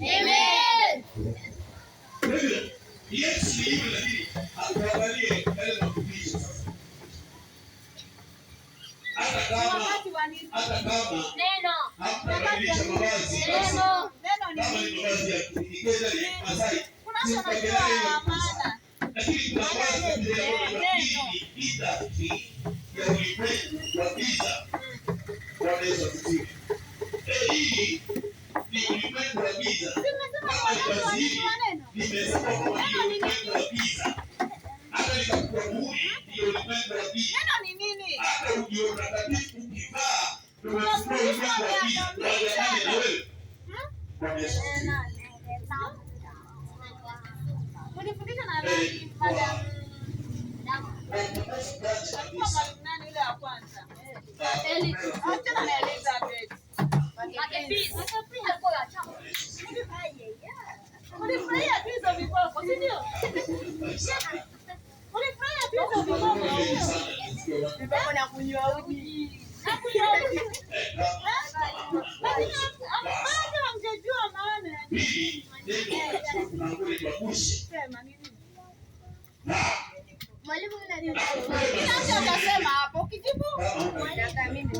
Amen. Yesu ni yule, lakini atuangalie yale mafundisho sasa. Hata kama Neno hakubadilisha mavazi, neno kama ni mavazi ya Kiingereza ni Masai, lakini kuna vazi vita ya ulimwengu wa giza. Bwana Yesu asifiwe. Hii ni ulimwengu wa giza. Vazi hili nimesema kwamba ni ulimwengu wa giza. Hata nikakupa muhuri ni ulimwengu wa giza. Hata ukiona takatifu ukivaa umefungua ulimwengu wa giza. Tuangalie na wewe. Bwana Yesu asifiwe. Unifundisha na nani madam? Nani ile ya kwanza? Acha na Elizabeth. Ulifurahia hizo viboko, si ndio? Ulifurahia hizo viboko. Viboko na kunywa uji. Bado hamjajua maana. Sema nini? Mwalimu nani? Kila mtu atasema hapo, ukijibu. Mimi